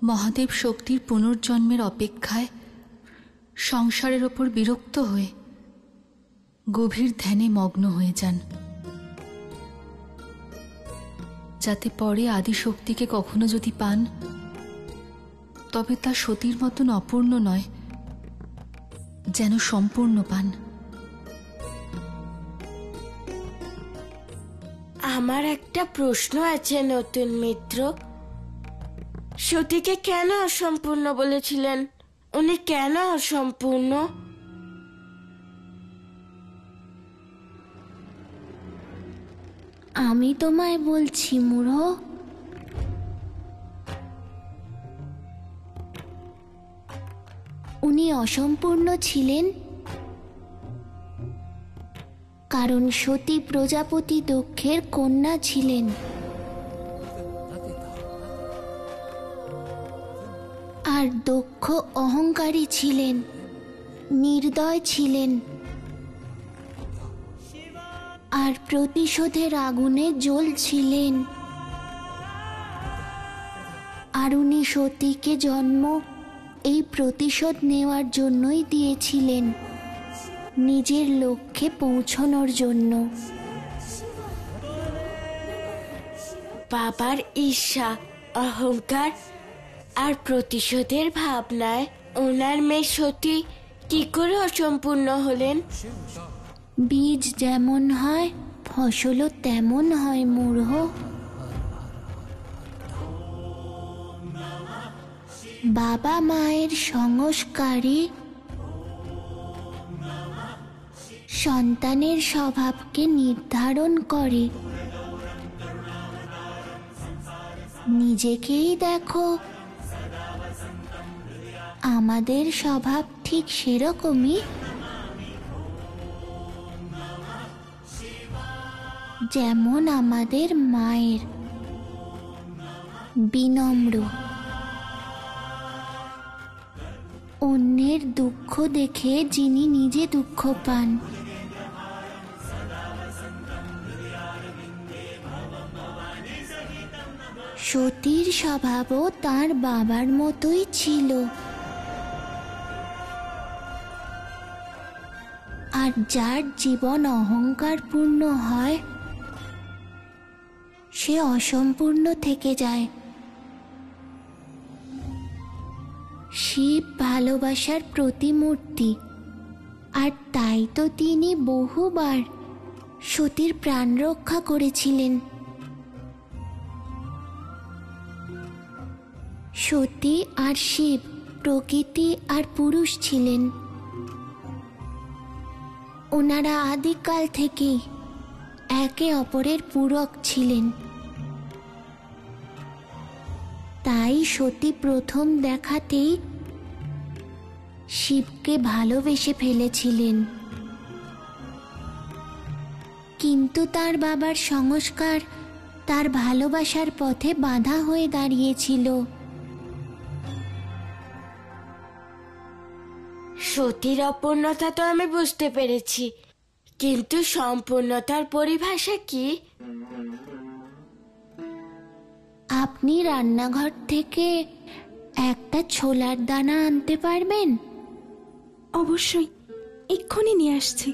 মহাদেব শক্তির পুনর্জন্মের অপেক্ষায় সংসারের ওপর বিরক্ত হয়ে গভীর ধ্যানে মগ্ন হয়ে যান, যাতে পরে আদিশক্তিকে কখনো যদি পান তবে তা সতীর মতন অপূর্ণ নয়, যেন সম্পূর্ণ পান। আমার একটা প্রশ্ন আছে নতুন মিত্র, সতীকে কেন অসম্পূর্ণ বলেছিলেন? উনি কেন অসম্পূর্ণ? আমি তোমায় বলছি মূঢ়, উনি অসম্পূর্ণ ছিলেন কারণ সতী প্রজাপতি দক্ষের কন্যা ছিলেন, আর দক্ষ অহংকারী ছিলেন, নির্দয় ছিলেন, আর প্রতিশোধের আগুনে জ্বলছিলেন। আর উনি সতীকে জন্ম এই প্রতিশোধ নেওয়ার জন্যই দিয়েছিলেন, নিজের লক্ষ্যে পৌঁছানোর জন্য। বাবার ঈর্ষা, অহংকার আর প্রতিশোধের ভাবনায় ওনার মেয়ে সতী কি করে অসম্পূর্ণ হলেন? বীজ যেমন হয় ফসলও তেমন হয় মূঢ়। বাবা মায়ের সংস্কারই সন্তানের স্বভাবকে নির্ধারণ করে। নিজেকেই দেখো, আমাদের স্বভাব ঠিক সেরকমই। যেমন আমাদের মায়ের, বিনম্র, অন্যের দুঃখ দেখে যিনি নিজে দুঃখ পান। সতীর স্বভাবও তার বাবার মতোই ছিল। আর যার জীবন অহংকারপূর্ণ হয় সে অসম্পূর্ণ থেকে যায়। শিব ভালোবাসার প্রতিমূর্তি, আর তাই তো তিনি বহুবার সতীর প্রাণ রক্ষা করেছিলেন। সতী আর শিব প্রকৃতি আর পুরুষ ছিলেন। ওনারা আদিকাল থেকেই একে অপরের পূরক ছিলেন। তাই সতী প্রথম দেখাতেই শিবকে ভালোবেসে ফেলেছিলেন। কিন্তু তার বাবার সংস্কার তার ভালোবাসার পথে বাধা হয়ে দাঁড়িয়েছিল। সতীর অপূর্ণতা তো আমি বুঝতে পেরেছি, কিন্তু সম্পূর্ণতার পরিভাষা কি? আপনি রান্নাঘর থেকে একটা ছোলার দানা আনতে পারবেন? অবশ্যই, এক্ষুনি নিয়ে আসছি।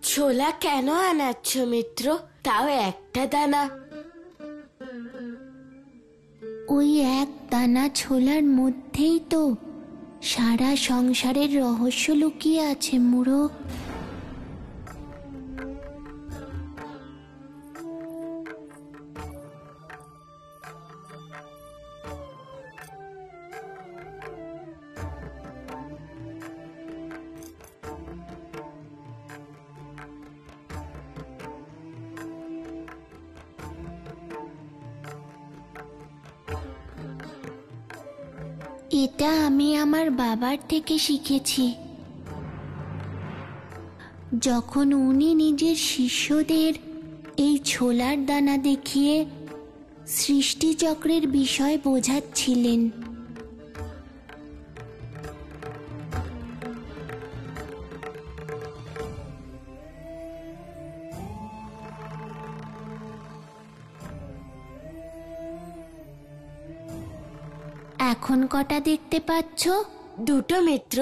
ছোলা কেন আনাচ্ছ মিত্র, তাও একটা দানা? ওই এক দানা ছোলার মধ্যেই তো সারা সংসারের রহস্য লুকিয়ে আছে মূঢ়। এটা আমি আমার বাবার থেকে শিখেছি। যখন উনি নিজের শিষ্যদের এই ছোলার দানা দেখিয়ে সৃষ্টিচক্রের বিষয় বোঝাচ্ছিলেন। এখন কটা দেখতে পাচ্ছ? দুটো মিত্র।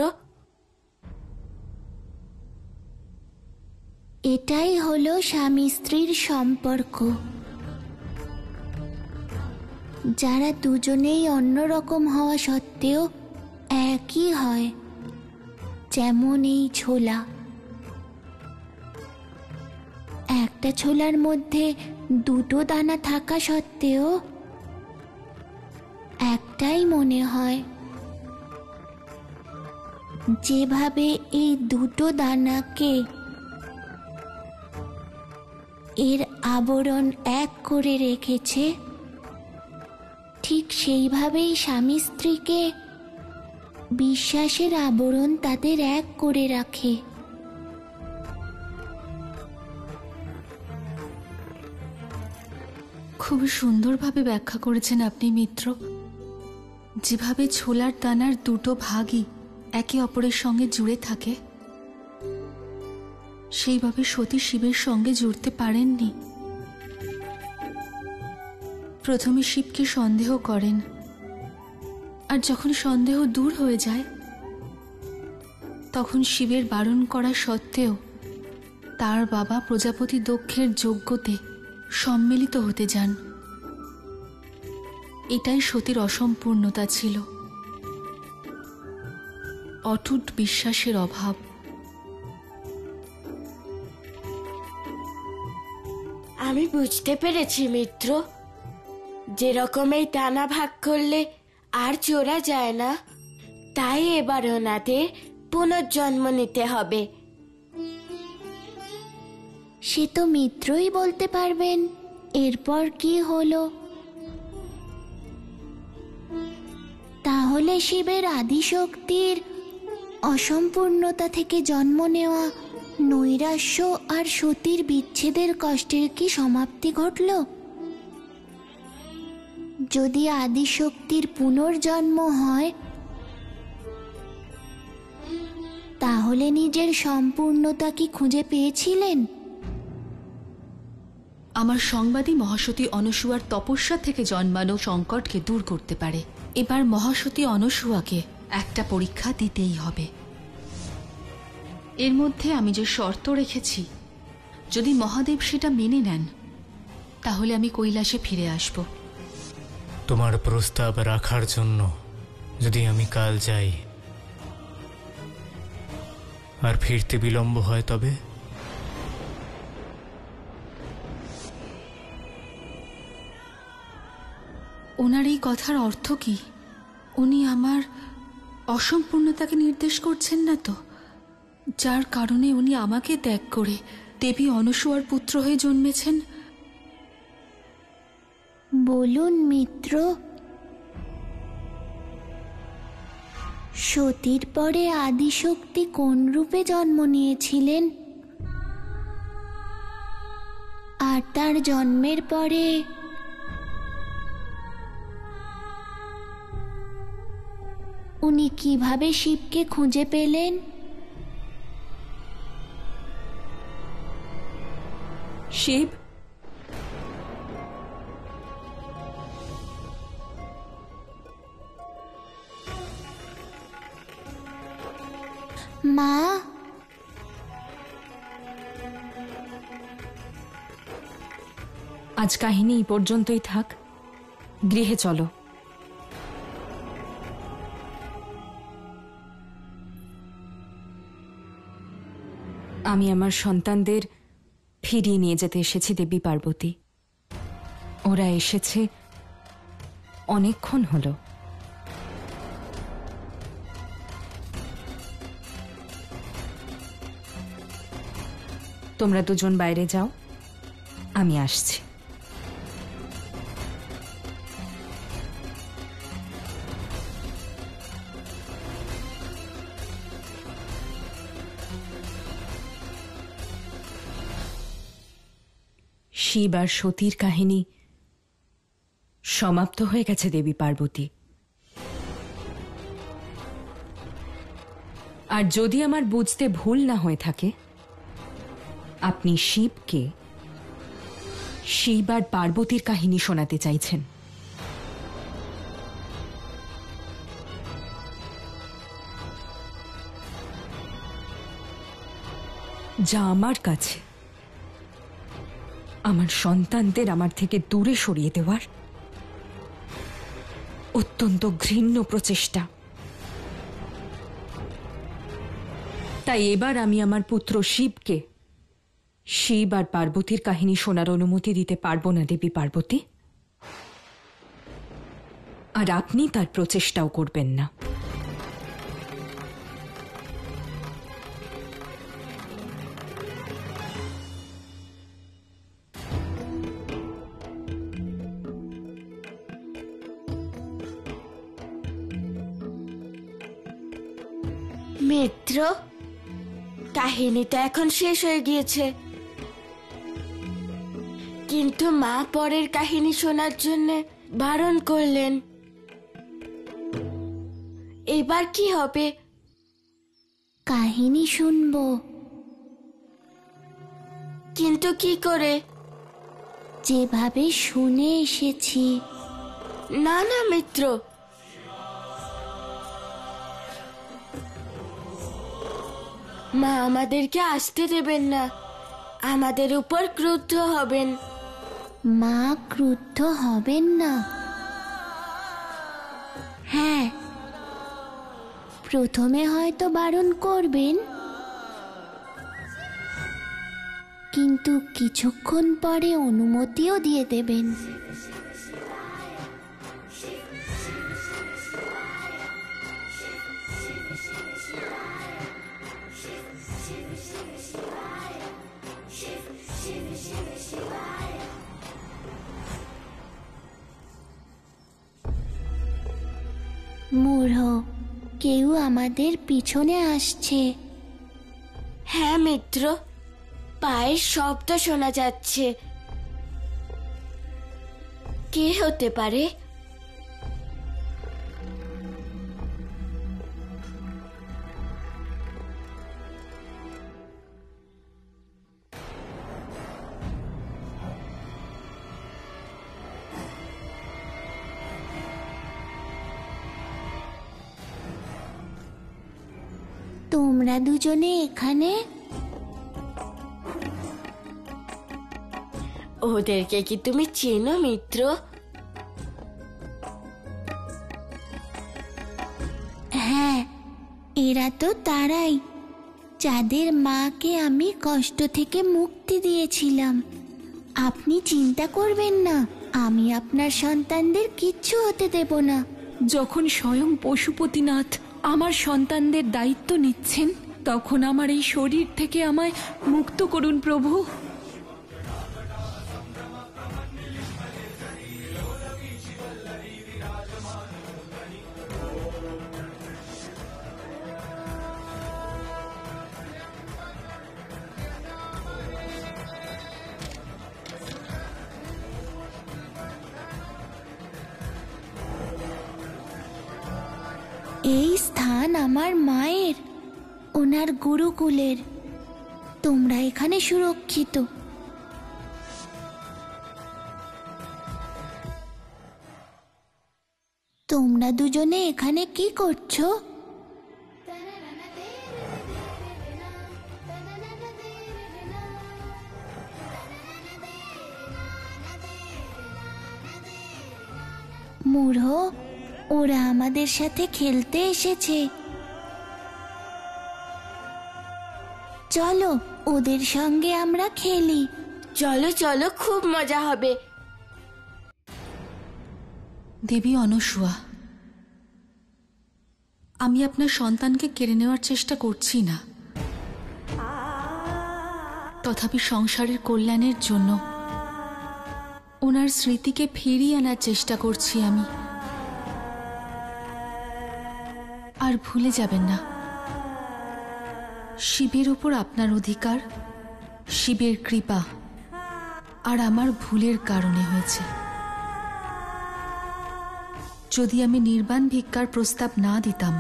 এটাই হলো স্বামী স্ত্রীর সম্পর্ক, যারা দুজনেই অন্যরকম হওয়া সত্ত্বেও একই হয়। যেমন এই ছোলা, একটা ছোলার মধ্যে দুটো দানা থাকা সত্ত্বেও একটাই মনে হয়। যেভাবে এই দুটো দানাকে এর আবরণ এক করে রেখেছে, ঠিক সেইভাবেই স্বামী স্ত্রীকে বিশ্বাসের আবরণ তাদের এক করে রাখে। খুব সুন্দরভাবে ব্যাখ্যা করেছেন আপনি মিত্র। যেভাবে ছোলার দানার দুটো ভাগই একে অপরের সঙ্গে জুড়ে থাকে, সেইভাবে সতী শিবের সঙ্গে জুড়তে পারেননি। প্রথমে শিবকে সন্দেহ করেন, আর যখন সন্দেহ দূর হয়ে যায়, তখন শিবের বারণ করা সত্ত্বেও তার বাবা প্রজাপতি দক্ষের যজ্ঞতে সম্মিলিত হতে যান। এটাই সতীর অসম্পূর্ণতা ছিল, অটুট বিশ্বাসের অভাব। আমি বুঝতে পেরেছি মিত্র, যেরকম এই দানা ভাগ করলে আর চোরা যায় না, তাই এবার ওনাদের পুনর্জন্ম নিতে হবে। সে তো মিত্রই বলতে পারবেন এরপর কি হলো। তাহলে শিবের আদিশক্তির অসম্পূর্ণতা থেকে জন্ম নেওয়া নৈরাশ্য আর সতীর বিচ্ছেদের কষ্টের কি সমাপ্তি ঘটল? যদি আদিশক্তির পুনর্জন্ম হয়, তাহলে নিজের সম্পূর্ণতা কি খুঁজে পেয়েছিলেন? আমার সংবাদই মহাসতী অনসূয়ার তপস্যা থেকে জন্মানো সংকটকে দূর করতে পারে। এবার মহাসতী অনসূয়াকে একটা পরীক্ষা দিতেই হবে। এর মধ্যে আমি যে শর্ত রেখেছি, যদি মহাদেব সেটা মেনে নেন, তাহলে আমি কৈলাসে ফিরে আসব। তোমার প্রস্তাব রাখার জন্য যদি আমি কাল যাই আর ফিরতে বিলম্ব হয়, তবে ওনার এই কথার অর্থ কি? উনি আমার অসম্পূর্ণতাকে নির্দেশ করছেন না তো, যার কারণে উনি আমাকে ত্যাগ করে দেবী অনসূয়ার পুত্র হয়ে জন্মেছেন? বলুন মিত্র, সতীর পরে আদিশক্তি কোন রূপে জন্ম নিয়েছিলেন? আর তার জন্মের পরে উনি কিভাবে শিবকে খুঁজে পেলেন? শিব, মা, আজ কাহিনী এই পর্যন্তই থাক, গৃহে চলো। আমি আমার সন্তানদের ফিরিয়ে নিয়ে যেতে এসেছি দেবী পার্বতী। ওরা এসেছে অনেকক্ষণ হলো। তোমরা দুজন বাইরে যাও, আমি আসছি। শিব আর সতীর কাহিনী সমাপ্ত হয়ে গেছে দেবী পার্বতী। আর যদি আমার বুঝতে ভুল না হয়ে থাকে, আপনি শিবকে শিব আর পার্বতীর কাহিনী শোনাতে চাইছেন। যা আমার কাছে আমার সন্তানদের আমার থেকে দূরে সরিয়ে দেওয়ার অত্যন্ত ঘৃণ্য প্রচেষ্টা। তাই এবার আমি আমার পুত্র শিবকে শিব আর পার্বতীর কাহিনী শোনার অনুমতি দিতে পারবো না দেবী পার্বতী, আর আপনি তার প্রচেষ্টাও করবেন না। মিত্র, কাহিনীটা এখন শেষ হয়ে গিয়েছে, কিন্তু মা পরের কাহিনী শোনার জন্য বারণ করলেন। এবার কি হবে? কাহিনী শুনবো, কিন্তু কি করে? যেভাবে শুনে এসেছি। না না মিত্র, মা আমাদেরকে আসতে দেবেন না, আমাদের উপর ক্রুদ্ধ হবেন। মা ক্রুদ্ধ হবেন না? হ্যাঁ, প্রথমে হয়তো বারণ করবেন, কিন্তু কিছুক্ষণ পরে অনুমতিও দিয়ে দেবেন। মূঢ়, কেউ আমাদের পিছনে আসছে। হ্যাঁ মিত্র, পায়ের শব্দ শোনা যাচ্ছে। কে হতে পারে? তোমরা দুজনে এখানে? ওদেরকে কি তুমি চেনো মিত্র? হ্যাঁ, এরা তো তারাই যাদের মাকে আমি কষ্ট থেকে মুক্তি দিয়েছিলাম। আপনি চিন্তা করবেন না, আমি আপনার সন্তানদের কিচ্ছু হতে দেব না। যখন স্বয়ং পশুপতিনাথ আমার সন্তানদের দায়িত্ব নিচ্ছেন, তখন আমার এই শরীর থেকে আমায় মুক্ত করুন প্রভু। এই স্থান আমার মায়ের, ওনার গুরুকুলের। তোমরা এখানে সুরক্ষিত। তোমরা দুজনে এখানে কি করছো? মূঢ়, ওরা আমাদের সাথে খেলতে এসেছে। চলো ওদের সঙ্গে আমরা খেলি। চলো চলো, খুব মজা হবে। দেবী অনসূয়া, আমি আপনার সন্তানকে কেড়ে নেওয়ার চেষ্টা করছি না, তথাপি সংসারের কল্যাণের জন্য ওনার স্মৃতিকে ফিরিয়ে আনার চেষ্টা করছি আমি। আর ভুলে যাবেন না, শিবের উপর আপনার অধিকার শিবের কৃপা আর আমার ভুলের কারণে হয়েছে। যদি আমি নির্বাণ ভিক্ষার প্রস্তাব না দিতাম,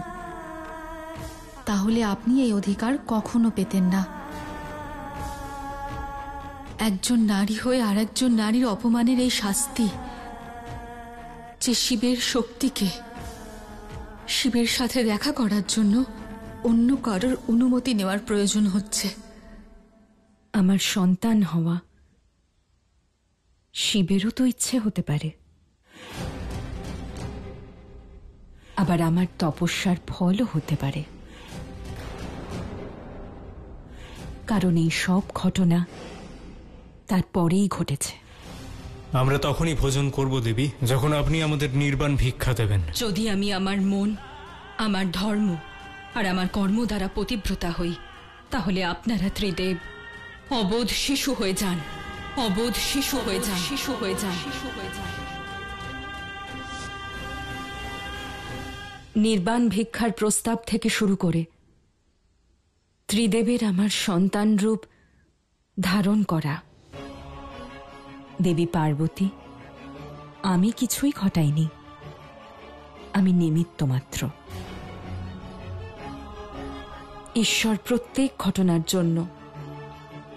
তাহলে আপনি এই অধিকার কখনো পেতেন না। একজন নারী হয়ে আর একজন নারীর অপমানের এই শাস্তি, যে শিবের শক্তিকে শিবের সাথে দেখা করার জন্য অন্য কারোর অনুমতি নেওয়ার প্রয়োজন হচ্ছে, আমার সন্তান হওয়া শিবেরও তো ইচ্ছে হতে পারে, আবার আমার তপস্যার ফলও হতে পারে। কারণ এই সব ঘটনা তারপরেই ঘটেছে। আমরা তখনই ভোজন করব দেবী, যখন আপনি আমাদের নির্বাণ ভিক্ষা দেবেন। যদি আমি আমার মন, আমার ধর্ম আর আমার কর্ম দ্বারা পতিব্রতা হই, তাহলে আপনারা ত্রিদেব অবোধ শিশু হয়ে যান, অবোধ শিশু হয়ে যান, শিশু হয়ে যান, শিশু হয়ে যান। নির্বাণ ভিক্ষার প্রস্তাব থেকে শুরু করে ত্রিদেবের আমার সন্তান রূপ ধারণ করা, দেবী পার্বতী, আমি কিছুই ঘটাইনি, আমি নিমিত্ত মাত্র। ঈশ্বর প্রত্যেক ঘটনার জন্য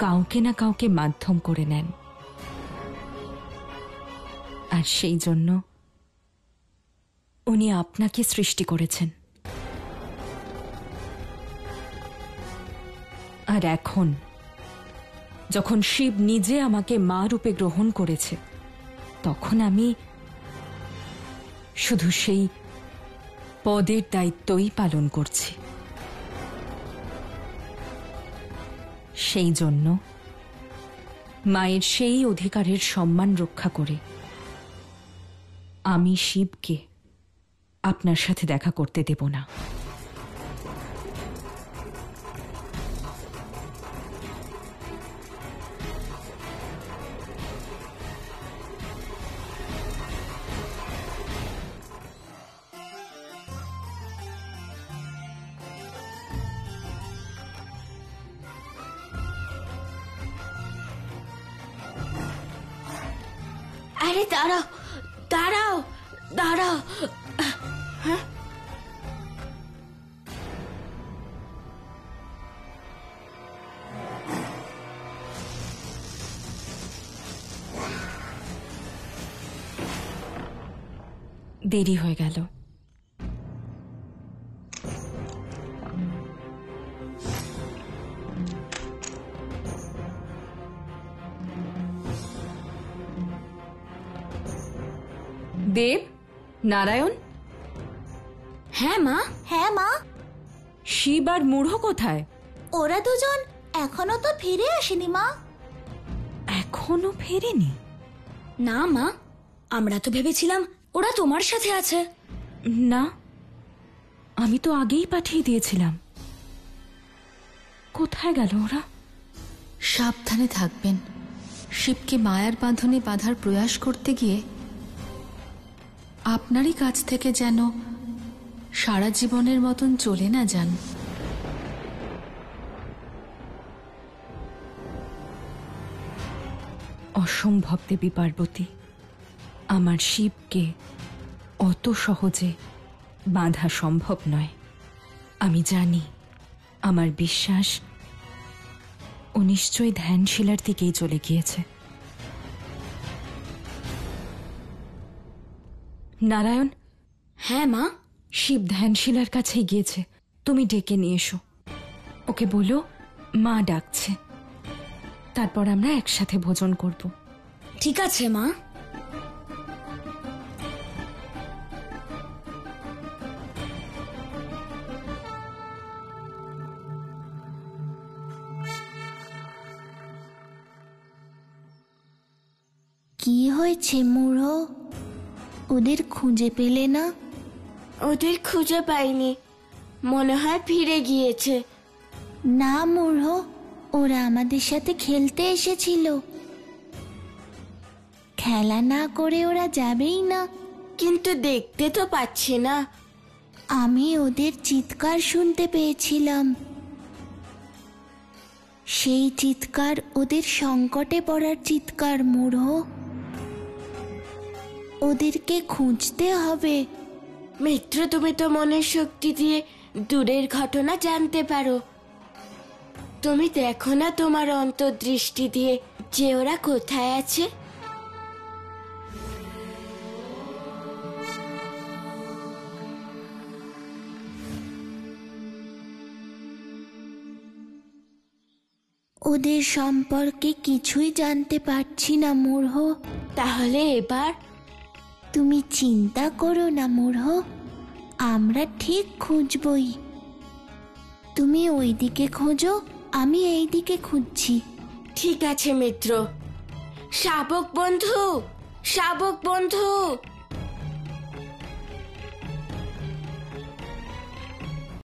কাউকে না কাউকে মাধ্যম করে নেন, আর সেই জন্য উনি আপনাকে সৃষ্টি করেছেন। আর এখন যখন শিব নিজে আমাকে মা রূপে গ্রহণ করেছে, তখন আমি শুধু সেই পদের দায়িত্বই পালন করছি। সেই জন্য মায়ের সেই অধিকারের সম্মান রক্ষা করে আমি শিবকে আপনার সাথে দেখা করতে দেব না। আরে দাঁড়াও দাঁড়াও দাঁড়াও। হ্যাঁ, দেরি হয়ে গেল। দেব, নারায়ণ, হ্যাঁ মা। হ্যাঁ মা, শিব আর মূঢ় কোথায়? ওরা দুজন এখনো তো ফিরে আসেনি মা। এখনো ফেরেনি? না মা, আমরা তো ভেবেছিলাম ওরা তোমার সাথে আছে। না, আমি তো আগেই পাঠিয়ে দিয়েছিলাম। কোথায় গেল ওরা? সাবধানে থাকবেন। শিবকে মায়ার বাঁধনে বাঁধার প্রয়াস করতে গিয়ে আপনারই কাছ থেকে যেন সারা জীবনের মতন চলে না যান। অসম্ভব দেবী পার্বতী, আমার শিবকে অত সহজে বাঁধা সম্ভব নয়। আমি জানি, আমার বিশ্বাস, ও নিশ্চয়ই ধ্যানশিলার দিকেই চলে গিয়েছে। নারায়ণ। হ্যাঁ মা। শিব ধ্যানশিলার কাছেই গিয়েছে, তুমি ডেকে নিয়ে এসো। ওকে বলো মা ডাকছে, তারপর আমরা একসাথে ভোজন করব। ঠিক আছে মা। কি হয়েছে মূঢ়? ওদের খুঁজে পেলে না? ওদের খুঁজে পাইনি, মনে হয় ফিরে গিয়েছে। না মূঢ়, ওরা আমাদের সাথে খেলতে এসেছিল। খেলা না করে ওরা যাবেই না। কিন্তু দেখতে তো পাচ্ছি না। আমি ওদের চিৎকার শুনতে পেয়েছিলাম। সেই চিৎকার ওদের সংকটে পড়ার চিৎকার মূঢ়। ওদেরকে খুঁজতে হবে। মিত্র, তুমি তো মনের শক্তি দিয়ে দূরের ঘটনা জানতে পারো। তুমি দেখো না তোমার অন্তর্দৃষ্টি দিয়ে যে ওরা কোথায় আছে। ওদের সম্পর্কে কিছুই জানতে পারছি না মূঢ়। তাহলে এবার? তুমি চিন্তা করো না মূঢ়, আমরা ঠিক খুঁজবই। তুমি ওইদিকে খোঁজো, আমি এইদিকে খুঁজছি। ঠিক আছে মিত্র। শাবক বন্ধু, শাবক বন্ধু,